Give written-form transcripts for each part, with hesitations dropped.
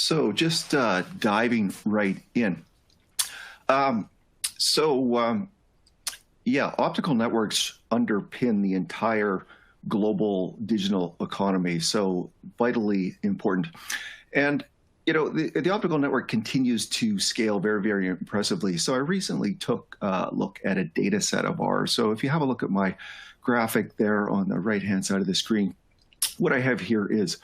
So just diving right in. Um, so yeah, optical networks underpin the entire global digital economy, so vitally important. And the optical network continues to scale very, very impressively. So I recently took a look at a data set of ours. So if you have a look at my graphic there on the right-hand side of the screen, what I have here is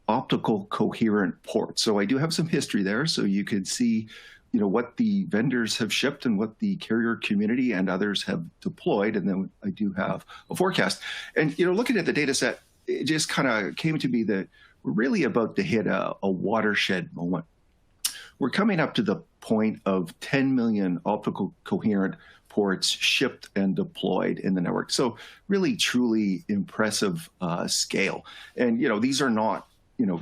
optical coherent ports. So I do have some history there, so you could see what the vendors have shipped and what the carrier community and others have deployed. And then I do have a forecast. And looking at the data set, it just kind of came to me that we're really about to hit a watershed moment. We're coming up to the point of 10 million optical coherent ports shipped and deployed in the network. So really, truly impressive scale. And these are not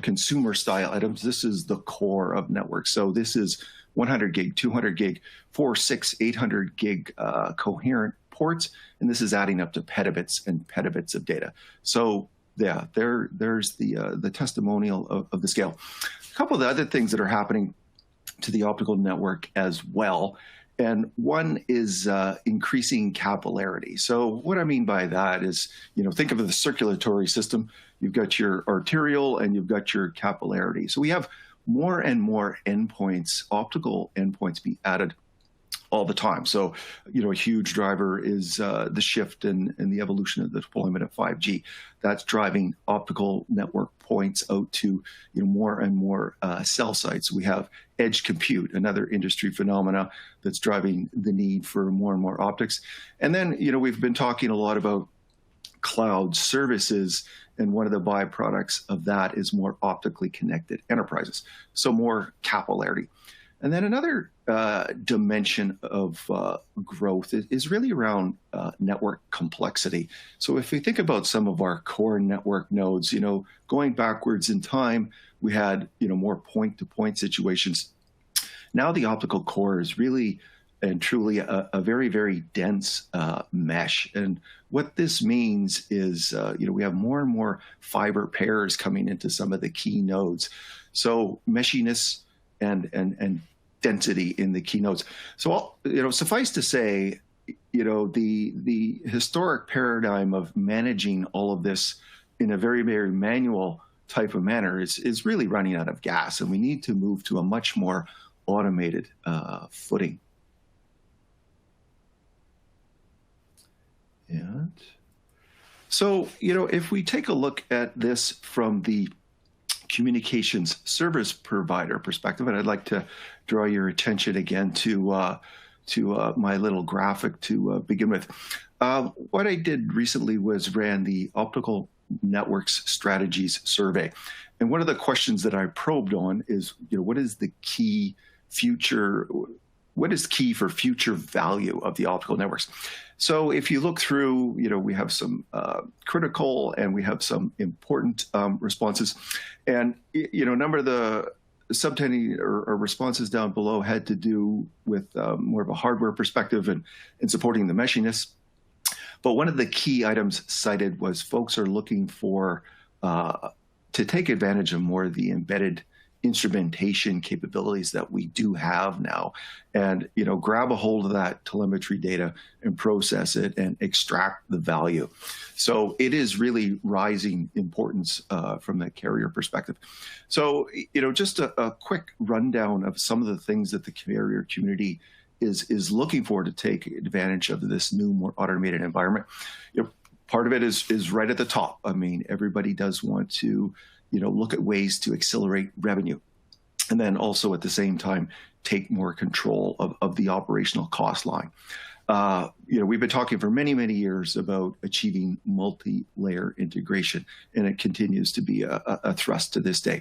consumer style items. This is the core of networks. So this is 100 gig, 200 gig, 4, 6, 800 gig coherent ports, and this is adding up to petabits and petabits of data. So yeah, there's the testimonial of the scale. A couple of the other things that are happening to the optical network as well, and one is increasing capillarity. So what I mean by that is, think of the circulatory system. You've got your arterial and you've got your capillarity. So we have more and more endpoints, optical endpoints, be added all the time. So, a huge driver is the shift and the evolution of the deployment of 5G. That's driving optical network points out to more and more cell sites. We have edge compute, another industry phenomena that's driving the need for more and more optics. And then, we've been talking a lot about cloud services, and one of the byproducts of that is more optically connected enterprises, so more capillarity. And then another dimension of growth is really around network complexity. So if we think about some of our core network nodes, going backwards in time, we had more point-to-point situations. Now the optical core is really and truly a very, very dense mesh. And what this means is, we have more and more fiber pairs coming into some of the key nodes. So meshiness and density in the key nodes. So, suffice to say, the historic paradigm of managing all of this in a very, very manual type of manner is really running out of gas, and we need to move to a much more automated footing. And so, if we take a look at this from the communications service provider perspective, and I'd like to draw your attention again to my little graphic to begin with. What I did recently was ran the Optical Networks Strategies Survey. And one of the questions that I probed on is, what is key for future value of the optical networks? So if you look through, we have some critical and we have some important responses. And, a number of the subtending or responses down below had to do with more of a hardware perspective and supporting the meshiness. But one of the key items cited was folks are looking for to take advantage of more of the embedded instrumentation capabilities that we do have now, and grab a hold of that telemetry data and process it and extract the value. So it is really rising importance from the carrier perspective. So just a quick rundown of some of the things that the carrier community is looking for to take advantage of this new, more automated environment. Part of it is right at the top. I mean, everybody does want to look at ways to accelerate revenue, and then also at the same time take more control of the operational cost line. We've been talking for many, many years about achieving multi-layer integration, and it continues to be a thrust to this day.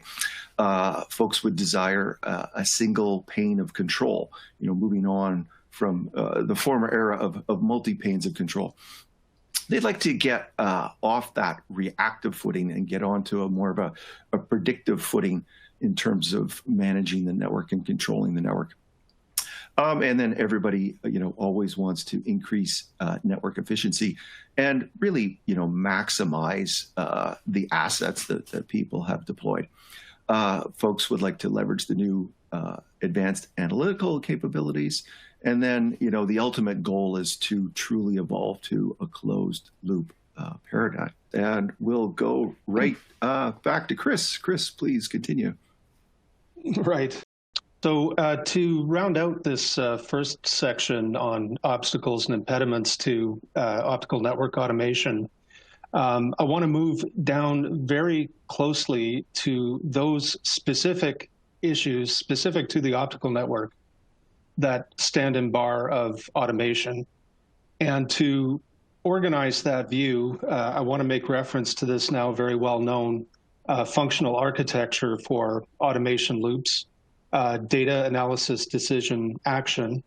Folks would desire a single pane of control, moving on from the former era of multi-panes of control. They'd like to get off that reactive footing and get onto a more of a predictive footing in terms of managing the network and controlling the network. And then everybody, always wants to increase network efficiency and really, maximize the assets that people have deployed. folks would like to leverage the new advanced analytical capabilities. And then, the ultimate goal is to truly evolve to a closed loop paradigm. And we'll go right back to Chris. Chris, please continue. Right. So to round out this first section on obstacles and impediments to optical network automation, I want to move down very closely to those specific issues specific to the optical network that stand in bar of automation. And to organize that view, I want to make reference to this now very well-known functional architecture for automation loops, data analysis, decision, action.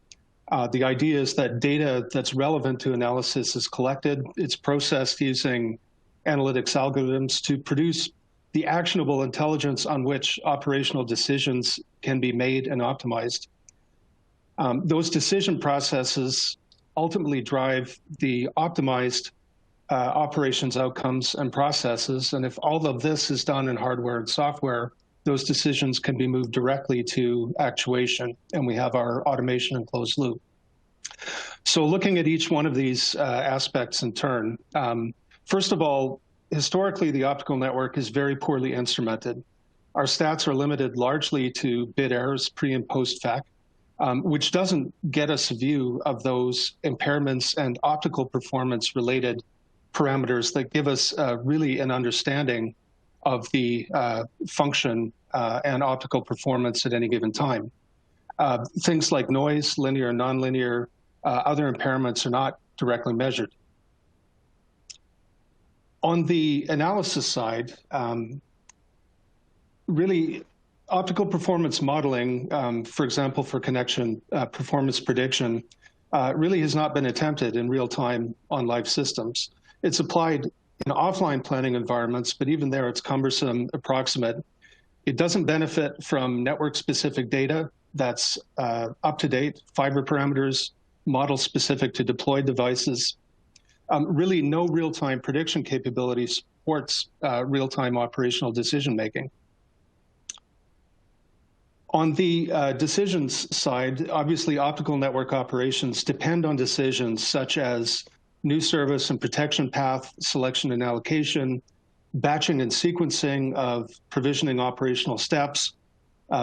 The idea is that data that's relevant to analysis is collected, it's processed using analytics algorithms to produce the actionable intelligence on which operational decisions can be made and optimized. Those decision processes ultimately drive the optimized operations outcomes and processes. And if all of this is done in hardware and software, those decisions can be moved directly to actuation, and we have our automation and closed loop. So looking at each one of these aspects in turn, first of all, historically, the optical network is very poorly instrumented. Our stats are limited largely to bit errors pre and post fact, which doesn't get us a view of those impairments and optical performance related parameters that give us really an understanding of the function and optical performance at any given time. Things like noise, linear and nonlinear, other impairments are not directly measured. On the analysis side, really optical performance modeling, for example, for connection performance prediction, really has not been attempted in real time on live systems. It's applied in offline planning environments, but even there it's cumbersome, approximate. It doesn't benefit from network-specific data that's up-to-date, fiber parameters, model-specific to deployed devices. Really no real-time prediction capability supports real-time operational decision-making. On the decisions side, obviously optical network operations depend on decisions such as new service and protection path selection and allocation, batching and sequencing of provisioning operational steps,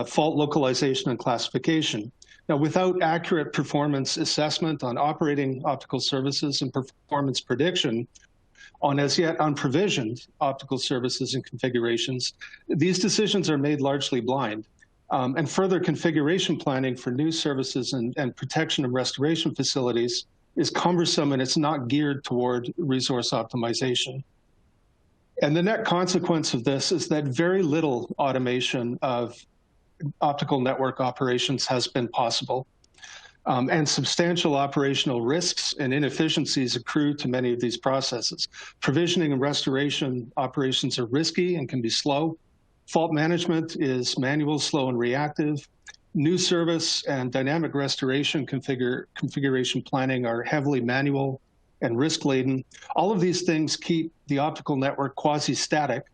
fault localization and classification. Now, without accurate performance assessment on operating optical services and performance prediction on as yet unprovisioned optical services and configurations, these decisions are made largely blind. And further configuration planning for new services and protection and restoration facilities is cumbersome, and it's not geared toward resource optimization. And the net consequence of this is that very little automation of optical network operations has been possible. And substantial operational risks and inefficiencies accrue to many of these processes. Provisioning and restoration operations are risky and can be slow. Fault management is manual, slow, and reactive. New service and dynamic restoration configuration planning are heavily manual and risk-laden. All of these things keep the optical network quasi-static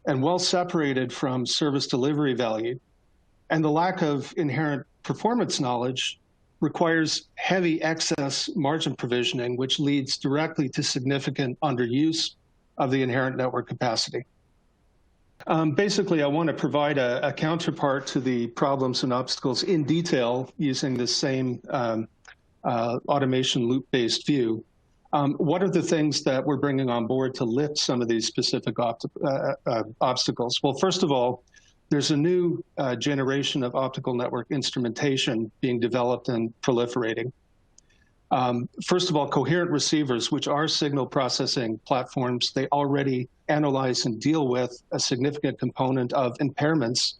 and well separated from service delivery value. And the lack of inherent performance knowledge requires heavy excess margin provisioning, which leads directly to significant underuse of the inherent network capacity. Basically, I want to provide a counterpart to the problems and obstacles in detail using the same automation loop-based view. What are the things that we're bringing on board to lift some of these specific obstacles? Well, first of all, there's a new generation of optical network instrumentation being developed and proliferating. First of all, coherent receivers, which are signal processing platforms, they already analyze and deal with a significant component of impairments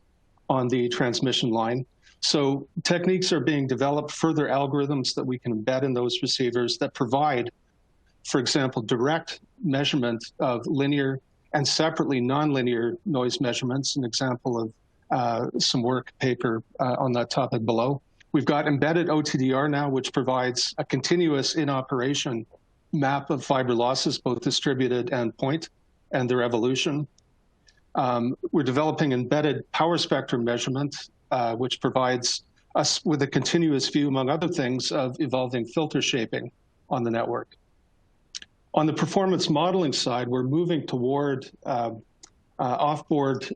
on the transmission line. So techniques are being developed, further algorithms that we can embed in those receivers that provide, for example, direct measurement of linear and separately nonlinear noise measurements, an example of some work paper on that topic below. We've got embedded OTDR now, which provides a continuous in-operation map of fiber losses, both distributed and point, and their evolution. We're developing embedded power spectrum measurement, which provides us with a continuous view, among other things, of evolving filter shaping on the network. On the performance modeling side, we're moving toward off-board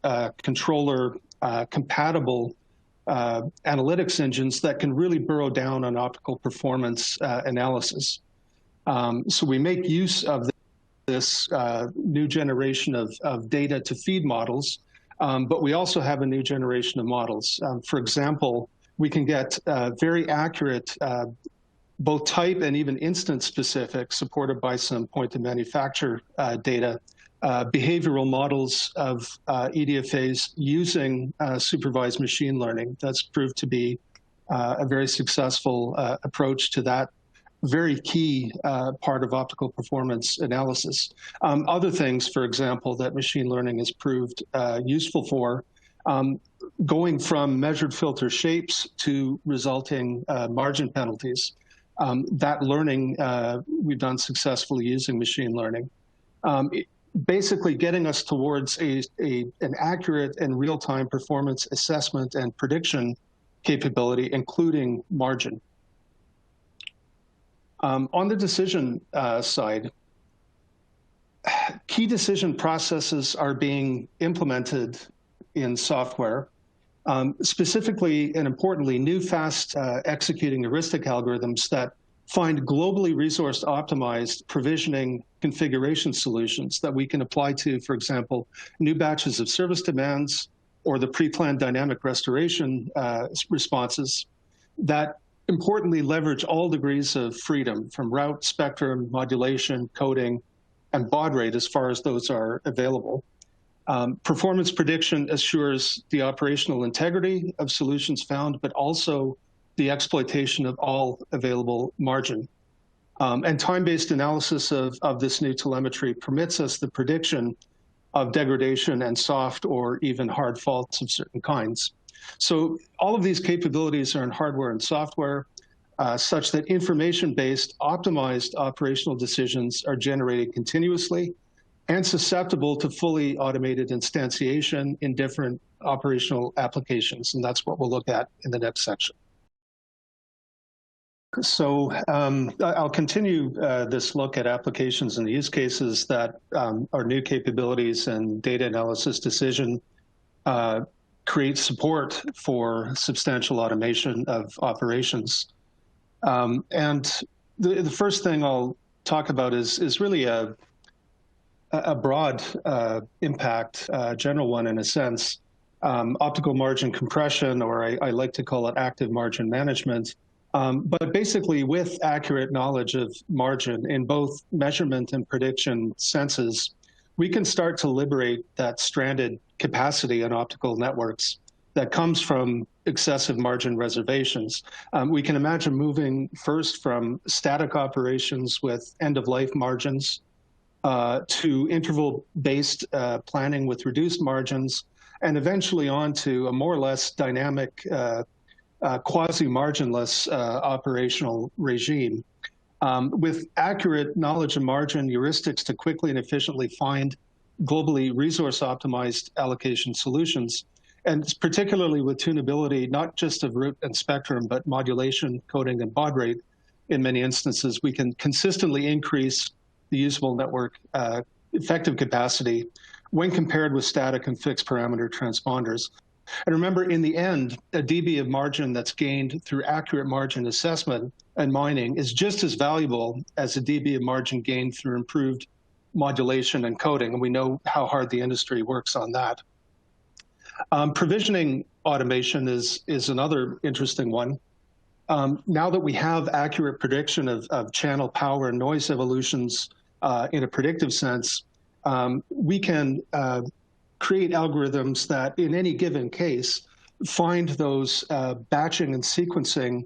controller compatible analytics engines that can really burrow down on optical performance analysis. So we make use of this new generation of data to feed models, but we also have a new generation of models. For example, we can get very accurate both type and even instance specific, supported by some point of manufacture data, behavioral models of EDFAs using supervised machine learning. That's proved to be a very successful approach to that very key part of optical performance analysis. Other things, for example, that machine learning has proved useful for, going from measured filter shapes to resulting margin penalties. That learning we've done successfully using machine learning. Basically getting us towards an accurate and real-time performance assessment and prediction capability, including margin. On the decision side, key decision processes are being implemented in software. Specifically and importantly, new fast executing heuristic algorithms that find globally resource optimized provisioning configuration solutions that we can apply to, for example, new batches of service demands or the pre-planned dynamic restoration responses that importantly leverage all degrees of freedom from route, spectrum, modulation, coding, and baud rate as far as those are available. Performance prediction assures the operational integrity of solutions found, but also the exploitation of all available margin. And time-based analysis of this new telemetry permits us the prediction of degradation and soft or even hard faults of certain kinds. So all of these capabilities are in hardware and software, such that information-based optimized operational decisions are generated continuously and susceptible to fully automated instantiation in different operational applications. And that's what we'll look at in the next section. So I'll continue this look at applications and use cases that are new capabilities and data analysis decision create support for substantial automation of operations. And the first thing I'll talk about is really a broad impact, general one in a sense, optical margin compression, or I like to call it active margin management. But basically with accurate knowledge of margin in both measurement and prediction senses, we can start to liberate that stranded capacity in optical networks that comes from excessive margin reservations. We can imagine moving first from static operations with end-of-life margins to interval-based planning with reduced margins, and eventually on to a more or less dynamic quasi-marginless operational regime. With accurate knowledge of margin heuristics to quickly and efficiently find globally resource-optimized allocation solutions, and particularly with tunability, not just of route and spectrum, but modulation, coding, and baud rate, in many instances, we can consistently increase the usable network effective capacity when compared with static and fixed parameter transponders. And remember, in the end, a dB of margin that's gained through accurate margin assessment and mining is just as valuable as a dB of margin gained through improved modulation and coding. And we know how hard the industry works on that. Provisioning automation is another interesting one. Now that we have accurate prediction of channel power and noise evolutions in a predictive sense, we can create algorithms that in any given case find those batching and sequencing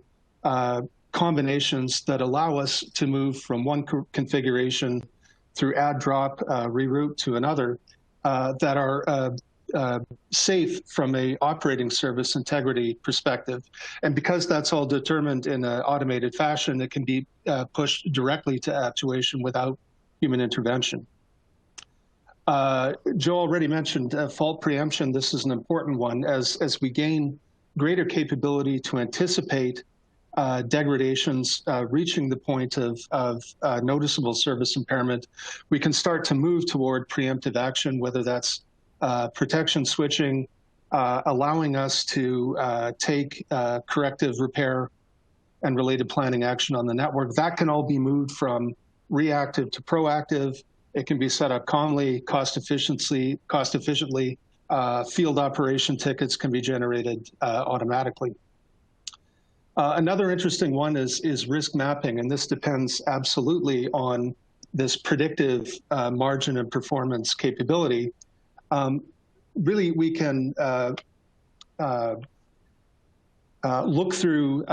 combinations that allow us to move from one configuration through add, drop, reroute to another that are safe from a operating service integrity perspective. And because that's all determined in an automated fashion, it can be pushed directly to actuation without human intervention. Joe already mentioned fault preemption. This is an important one as we gain greater capability to anticipate degradations reaching the point of noticeable service impairment. We can start to move toward preemptive action, whether that's protection switching, allowing us to take corrective repair and related planning action on the network. That can all be moved from reactive to proactive. It can be set up calmly, cost efficiently. Field operation tickets can be generated automatically. Another interesting one is risk mapping, and this depends absolutely on this predictive margin and performance capability. Really, we can look through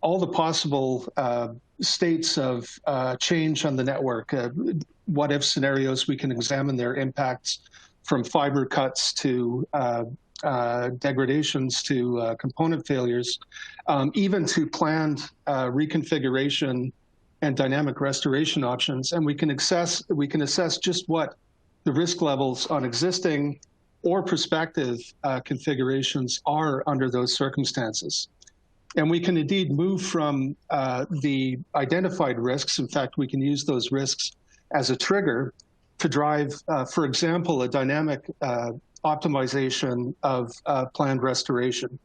all the possible states of change on the network. What-if scenarios, we can examine their impacts from fiber cuts to degradations to component failures, even to planned reconfiguration and dynamic restoration options. And we can assess just what the risk levels on existing or prospective configurations are under those circumstances. And we can indeed move from the identified risks. In fact, we can use those risks as a trigger to drive, for example, a dynamic optimization of planned restoration,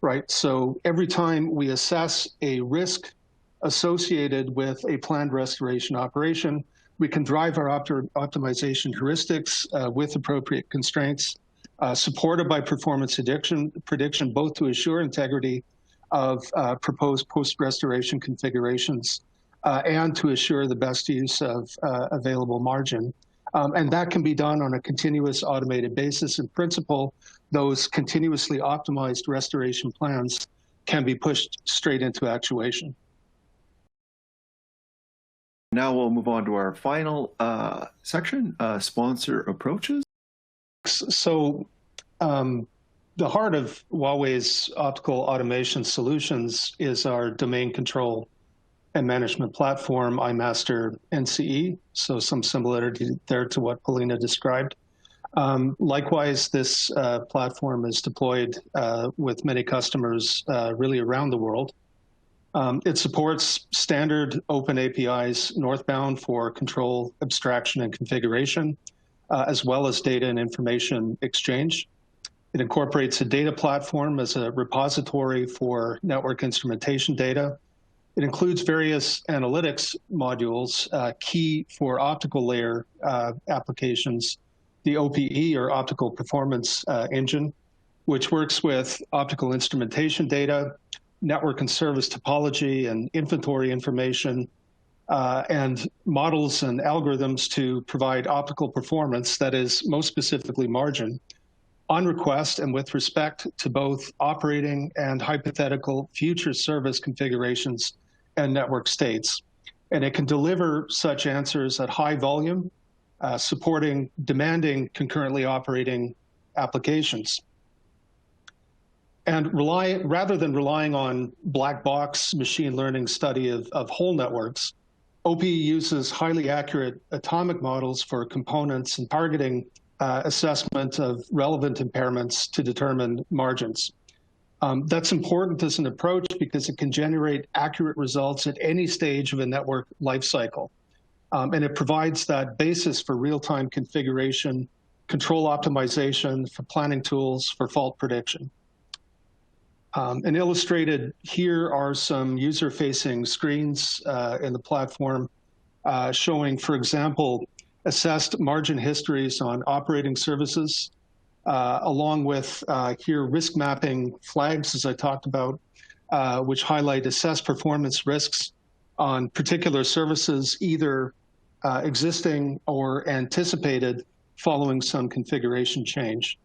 right? So every time we assess a risk associated with a planned restoration operation, we can drive our optimization heuristics with appropriate constraints, supported by performance prediction, both to assure integrity of proposed post-restoration configurations and to assure the best use of available margin. And that can be done on a continuous automated basis. In principle, those continuously optimized restoration plans can be pushed straight into actuation. Now we'll move on to our final section, sponsor approaches. So the heart of Huawei's optical automation solutions is our domain control and management platform, iMaster NCE, so some similarity there to what Paulina described. Likewise, this platform is deployed with many customers really around the world. It supports standard open APIs northbound for control, abstraction, and configuration, as well as data and information exchange. It incorporates a data platform as a repository for network instrumentation data. It includes various analytics modules, key for optical layer applications, the OPE, or Optical Performance Engine, which works with optical instrumentation data, network and service topology and inventory information, and models and algorithms to provide optical performance, that is, most specifically margin, on request and with respect to both operating and hypothetical future service configurations and network states. And it can deliver such answers at high volume, supporting demanding concurrently operating applications. And rather than relying on black box machine learning study of whole networks, OPE uses highly accurate atomic models for components and targeting assessment of relevant impairments to determine margins. That's important as an approach because it can generate accurate results at any stage of a network lifecycle. And it provides that basis for real-time configuration, control optimization, for planning tools, for fault prediction. And illustrated here are some user-facing screens in the platform showing, for example, assessed margin histories on operating services, along with here risk mapping flags, as I talked about, which highlight assessed performance risks on particular services, either existing or anticipated following some configuration change.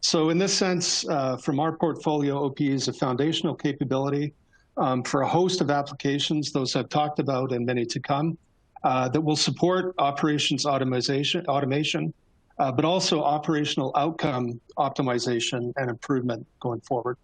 So in this sense, from our portfolio, OPE is a foundational capability for a host of applications, those I've talked about and many to come, that will support operations automation, but also operational outcome optimization and improvement going forward.